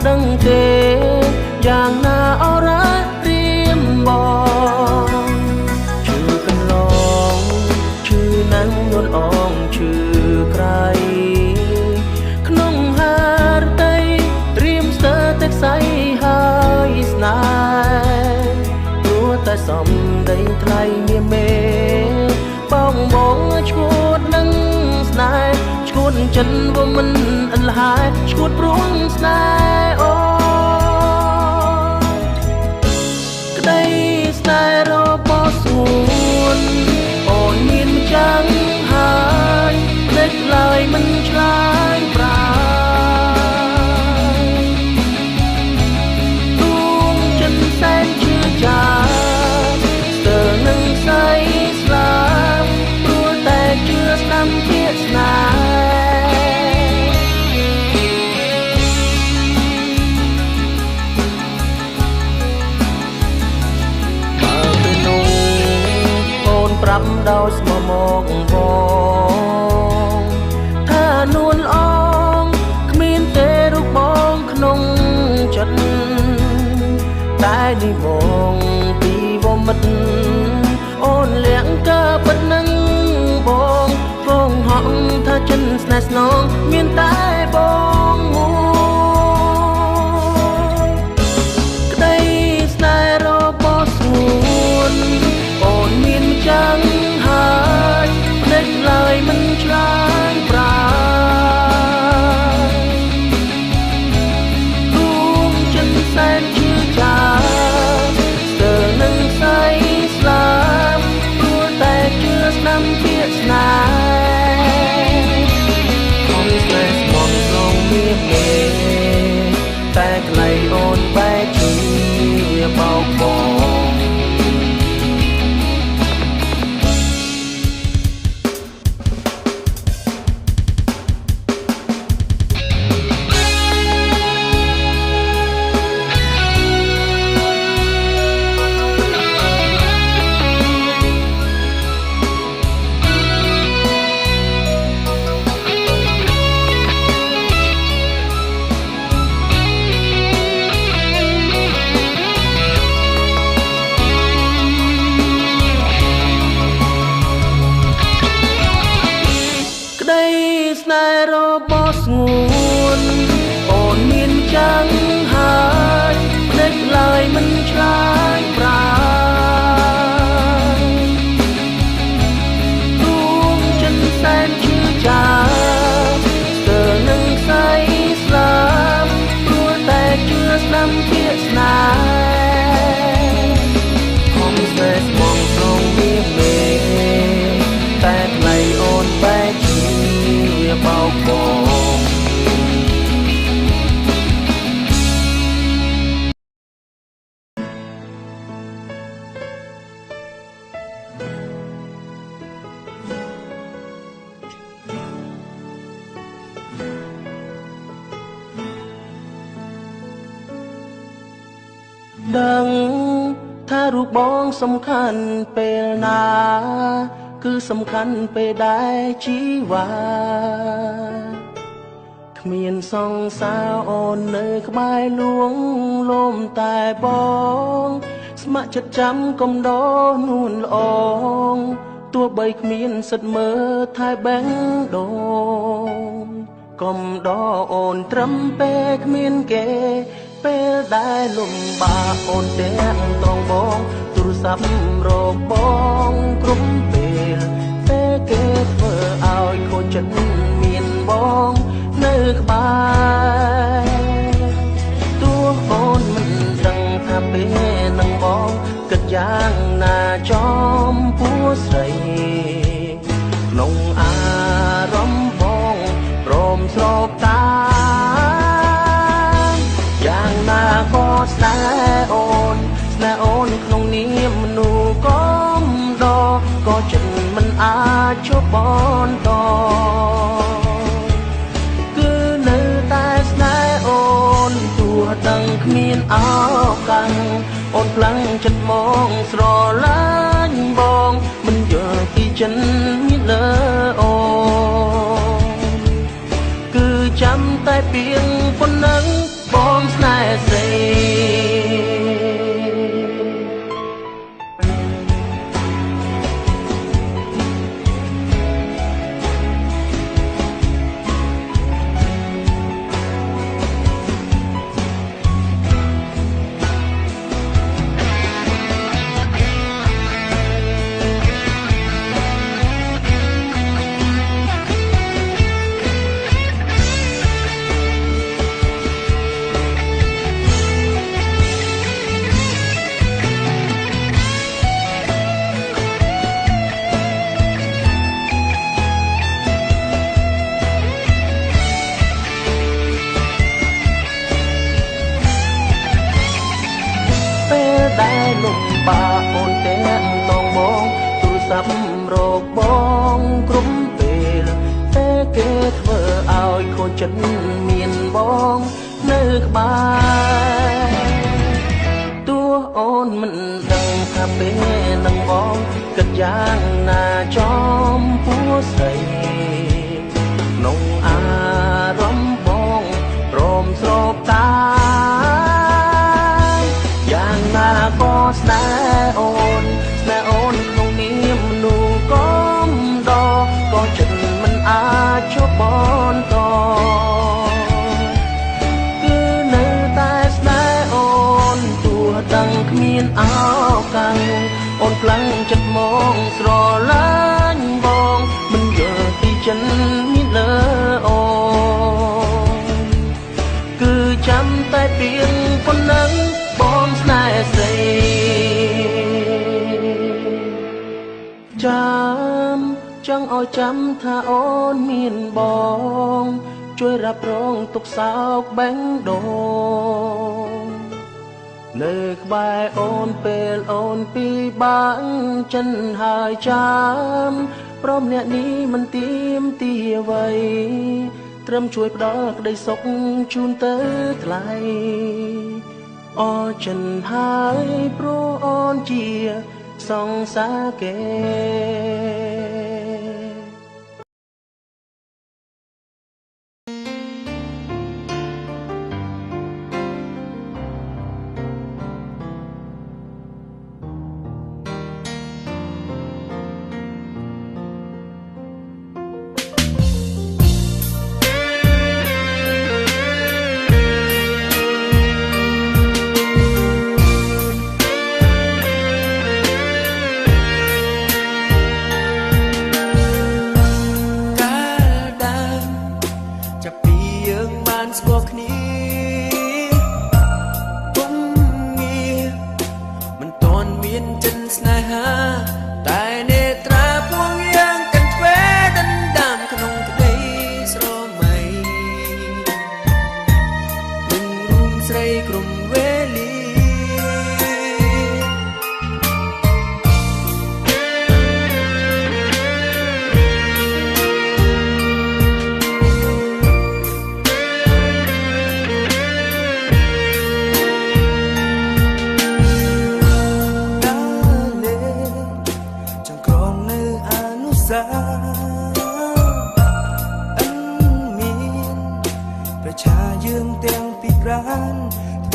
ដឹងទេយ៉ាងណាអរ៉ារៀមបងឈឺកន្លងឈឺណាំងយន់អងឈឺក្រៃក្នុងហារតីរៀមស្ទើរតែខ្សែហើយស្នេហ៍ព្រោះតែសំដីថ្លៃនាមេបងឈួតនឹងស្នេហ៍ឈួតចិនវមិនអន្លាយឈួតព្រោះស្នេហ៍អូក្តីស្នេហ៍របស់សួនអូនមានម្ចាំងហើយភ្លេចឡើយមិនឆ្លើយប្រាទួងចិនសែនជឿចាស្ទើរនឹងស្អីស្លាប់ព្រោះតែជឿស្ដាំជាស្នេហ៍ប្រាប់ដោយស្មោះមកបងថានួនអងគ្មានទេរូបបងក្នុងចិត្តតែនេះបងពីវមិត្តអូនលៀងកើពិតនឹងបងបងហក់ថាចិនស្នេហ៍ស្នងមានតែបងមួយក្តីស្នេហ៍របស់សួនអូនមានម្ចាំងហើយភ្លេចឡើយមិនឆ្លើយប្រាទួងចិនសែនជឿចាស្ទើរនឹងស្អីស្លាប់ព្រោះតែជឿស្ដាំជាស្នេហ៍ខ្ញុំស្នេហ៍ស្មោះស្រងមានមេតែថ្លៃអូនបែកជាបោកបងស្នេហ៍របស់ស្ងួនអូនមានចាំងហើយភ្លេចឡើយមិនឆ្លើយប្រាទួងចិនសែនជឿចាស្ទើរនឹងស្អីស្លាប់ព្រោះតែជឿស្ដាំជាស្នេហ៍ខ្ញុំស្នេហ៍ស្មងស្រងមានមេតែថ្លៃអូនបែកបោកបងដឹងថារូបបងសំខាន់ពេលណាគឺសំខាន់ពេលដែលជីវ៉ាគ្មានសង្សារអូននៅក្បែរលួងលោមតែបងស្ម័គ្រចិត្តចាំកំដោនួនល្អងទោះបីគ្មានសិទ្ធមើលថែបេះដូងកំដោអូនត្រឹមពេលគ្មានគេពេលដែលលំបាកអូនទាំងត្រង់បងទូរស័ព្ទរកបងគ្រប់ពេលគេធ្វើឲ្យខូចចិត្តមានបងនៅក្បែរទោះអូនមិនដឹងថាពេលនឹងបងគិតយ៉ាងណាចំពោះស្រីក្នុងអារម្មណ៍បងព្រមស្របតាមយ៉ាងណាក៏ស្នេហ៍អូនក្នុងនាមមនុស្សកំដរក៏ចិត្តមិនអាចជប់បនតគឺនៅតែស្នេហ៍អូនទោះដឹងគ្មានឱកាសអូនខ្លាំងចិត្តមកស្រឡាញ់បងមិនយល់ពីចិនមានលើអូនគឺចាំតែពីងប៉ុណ្ណឹងបងស្នេ លំបាកអូនទាំងតងបងទូរស័ព្ទរកបងគ្រប់ពេលតែគេធ្វើឲ្យខូចចិត្តមានបងនៅក្បែរទោះអូនមិនដឹងថាពេលនឹងបងគិតយ៉ាងណាចំពោះស្រីក្នុងអារម្មណ៍បងព្រមស្របតាយ៉ាងណាក៏ស្នេហ៍អូនក្នុងនាមមនុស្សកំដរក៏ចិត្តមិនអាចជប់បបន្តគឺនៅតែស្នេហ៍អូនទោះដឹងគ្មានឱកាសអូនខ្លាំងចិត្តមកស្រឡាញ់បងមិនយល់ពីចិនមានលើអូនគឺចាំតែពីងប៉ុណ្ណឹងបងស្នេហ៍ស្រីចាំចង់ឲ្យចាំថាអូនមានបងជួយរ៉ាប់រងទុកសោកបេះដូងនៅក្បែរអូនពេលអូនពីបាក់ចិនហើយចាំព្រមអ្នកនេះមិនទៀមទីអ្វីត្រឹមជួយផ្ដល់ក្តីសុខជូនទៅថ្លៃអរចិនហើយព្រោះអូនជាសង្សារគេ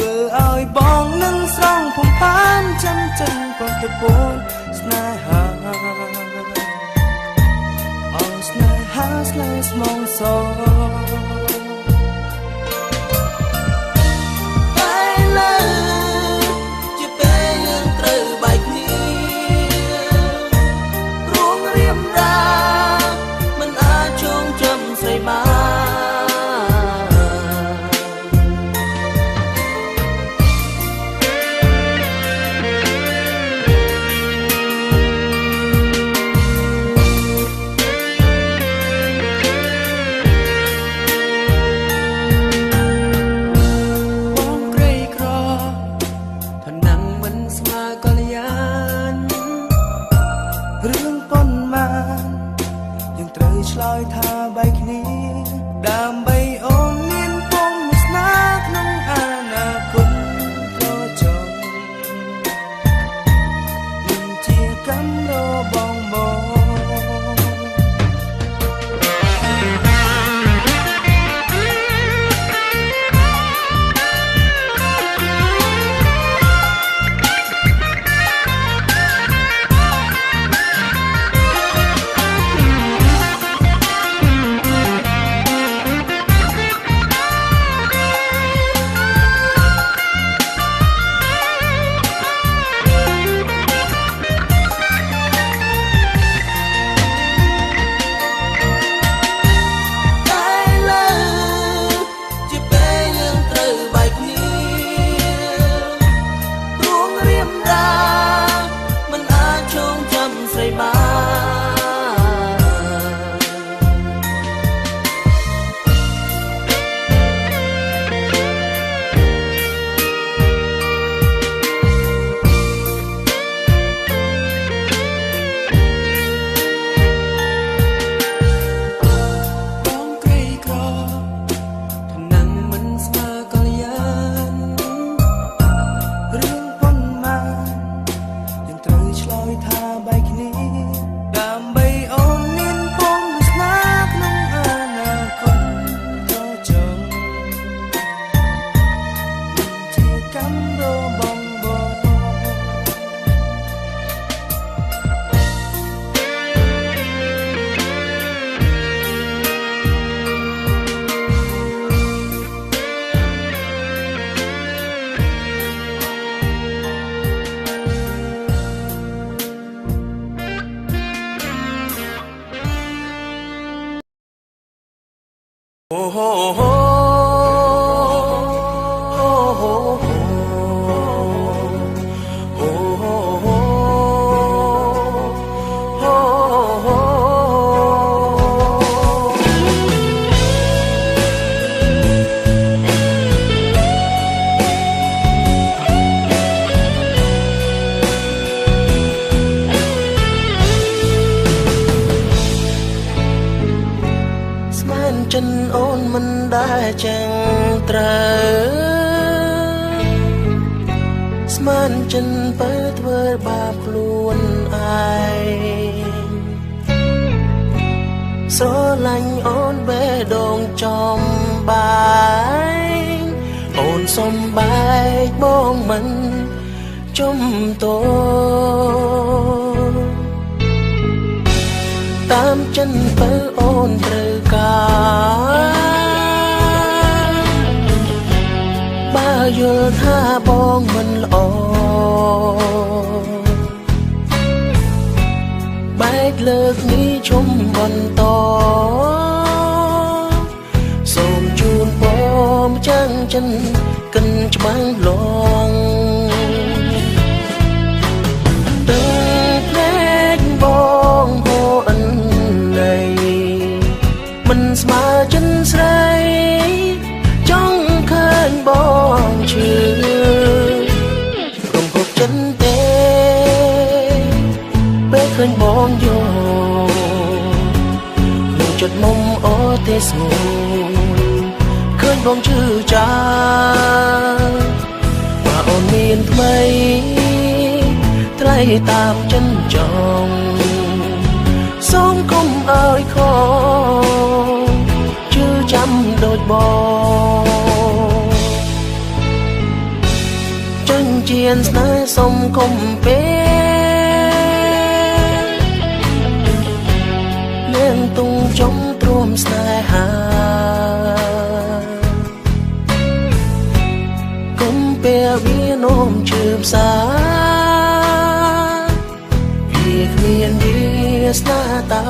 ធ្វើឲ្យបងនឹងស្រង់ភពផានចាំចិនប្រទពូនស្នេហាអោស្នេហាស្នេហ៍ស្មងសតែលើជាពេលយើងត្រូវបែកគ្នារួងរៀមរាមិនអាចចងចាំស្រីបាន ចិនអូនមិនដែលចឹងត្រូវស្មានចិនបើធ្វើបាបខ្លួនឯងស្រឡាញ់អូនបេះដូងចំបាយអូនសំបែកបងមិនជំទោតាមចិនបើអូនត្រូវការបើយល់ថាបងមិនល្អបែកលើកនេះជុំបន្តសូមជូនបងចាំងចិនកិនច្បាំងលងមិនស្មើចិនស្រីចង់ឃើញបងឈឺក្រុមគ្រប់ចិនទេពេលឃើញបងយកក្នុងចិត្តមុំអូទេស្ងួនឃើញបងឈឺចាបើអូនមានថ្មីថ្លៃតាមចិនចង់សូមកុំអើយខជឿចាំដូចបងចិនជៀនស្នេហ៍សុំកុំពេលលៀងទុំចង់ទ្រាំស្នេហាកុំពេលវានោមជឿផ្សាវាគ្មានវាស្នាតោ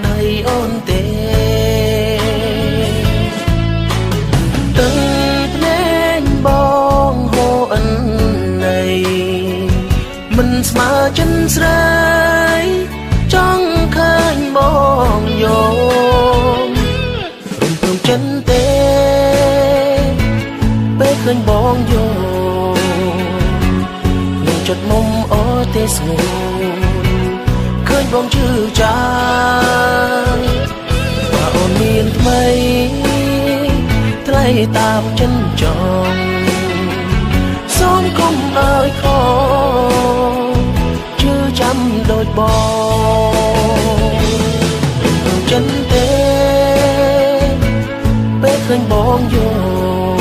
ដៃអូនទេទឹកភ្នែកបងហូរអិនណៃមិនស្មើចិនស្រីចង់ឃើញបងយករំពឹងចិនទេពេលឃើញបងយកនឹងចិត្តមុំអូទេស្ងួនឃើញបងជឿចាបើអូនមានថ្មីថ្លៃតាមចិនចង់សូមកុំអើយខជឿចាំដូចបងចិនទេពេលឃើញបងយក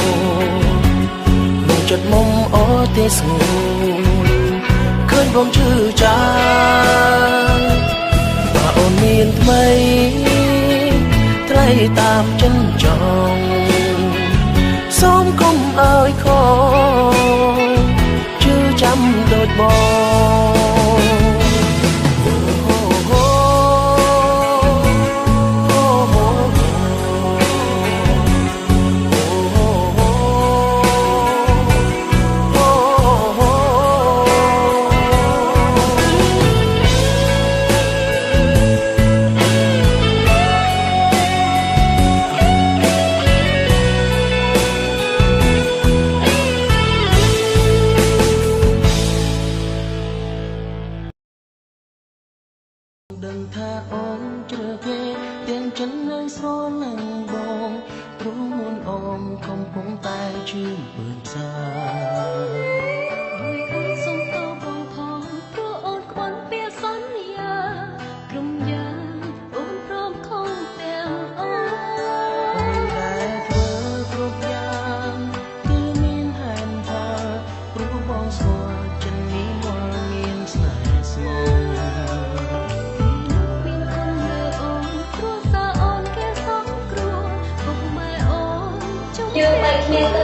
ក្នុងចិត្តមុំអូទេស្ងួនឃើញបងជឿចាបើអូនមានថ្មីថ្លៃតាមចិនចង់សូមកុំអើយខជឿចាំដូចបងដឹងថាអូនជ្រើគេទាំងចិននិងស្រលាញ់បងព្រោះមុនអូនកំពុងតែជឿពើផ្សាអូនសុំតបបងផងព្រោះអូនខ្វល់ពីសន្យាក្រុមយ៉ាងអូនព្រមខំទាំងអូនតែធ្វើគ្រប់យ៉ាងគឺមានហេតុផលព្រោះបងស្គាល់ចិននេះមកមានស្នេហ៍ស្មោះយើងបែកគ្នាទៅ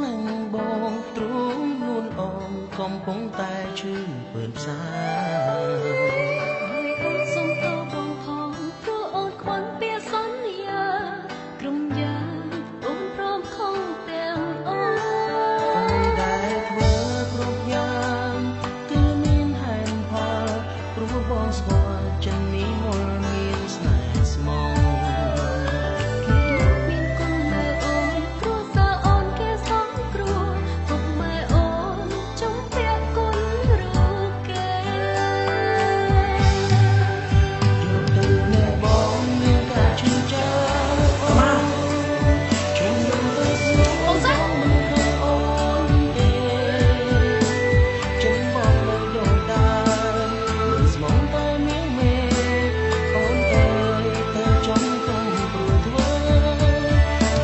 នឹងបងទ្រូងនួនអងកំពុងតែឈឺពើនផ្សា អូនសុំតបងផងព្រោះអូនខ្វាន់ពាក្យសន្យាក្រុមយ៉ាងអូនព្រមខំទាំងអូន អូនដែលធ្វើគ្រប់យ៉ាងគឺមានហេតុផលព្រោះបងស្គាល់ចិននេះមុលមានស្នេហ៍ស្មង មានគុណលើអូនព្រោះសារអូនគេសងគ្រោះពុកម៉ែអូនចំពាក់គុណរូបគេ យកទៅនៅបងមានការឈឺចាប់អូនជុំយំទៅស្នូបងមិនឃើញអូនទេចិនបងនៅដូចដើមលើស្មងតែមានមេអូនអើយតែចង់កុំព្រួយធ្វើ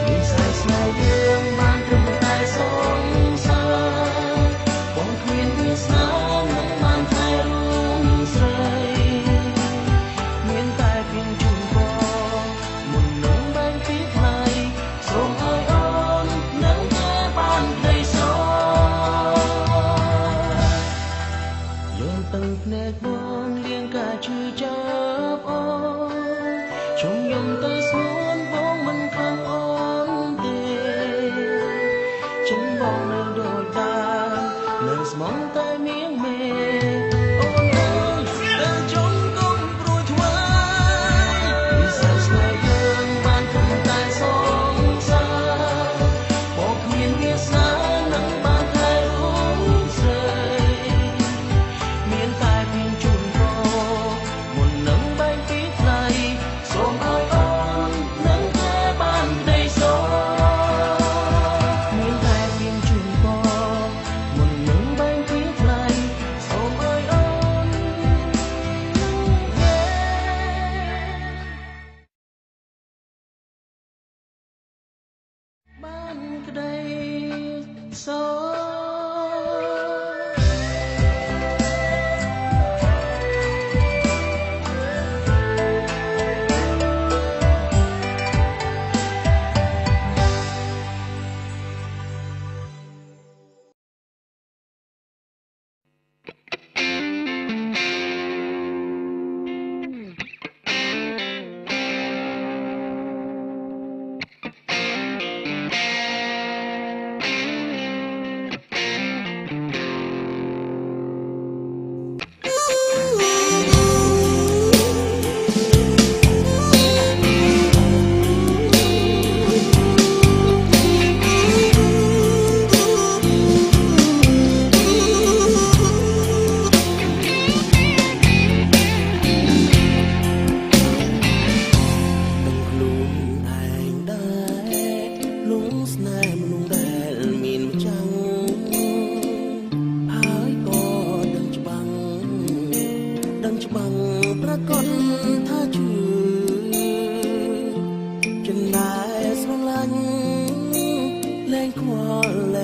មានស្នេហ៍ស្នេហ៍យើងបានត្រឹមតែសងសើបងគ្មានវាសនានឹងបានថែរួមស្រីមានតែเพียงជូនបងមុននឹងបែកពីថ្លៃសូមឲ្យអូននឹងតែបានក្ដីសរយោនទឹកភ្នែកបងលៀងការឈឺចាប់អូនជុំយំទៅស្ងួនបងមិនខំអូនទេចិនបងនៅដូចដើមនៅស្មងតែមៀងមេអូនអើយតែចង់កុំព្រួយធ្វើវិសាស្នេហ៍យើងបានត្រឹមតែសងសើបងគ្មានវាសនានឹងបានថែរួមស្រីមានតែเพียงជូនបងមុននឹងបែកពីថ្លៃសូមឲ្យអូននឹងតែបានក្ដីសរមានតែเพียงជូនបងមុននឹងបែកពីថ្លៃសូមឲ្យអូនបានក្ដីសរ Hãy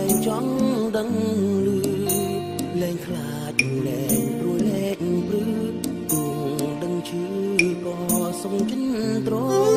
subscribe cho kênh Ghiền Mì Gõ để không bỏ lỡ